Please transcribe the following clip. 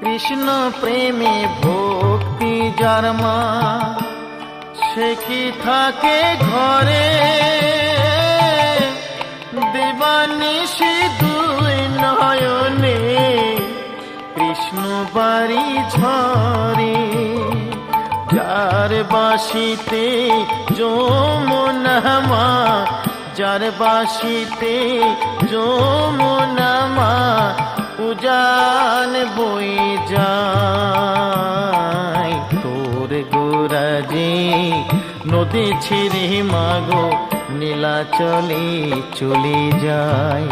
কৃষ্ণ প্রেমে ভক্তি যার মা, সে কি থাকে ঘরে, দেবানিশি দুই নয়নে কৃষ্ণ বাড়ি ঝরে। যার বাসিতে যমুনা মা, যার বাসিতে যমুনা মা, উজান বই যায়। তোর গোরাজে নদী ছিঁড়ে মাগো নীলাচলে চলে যায়।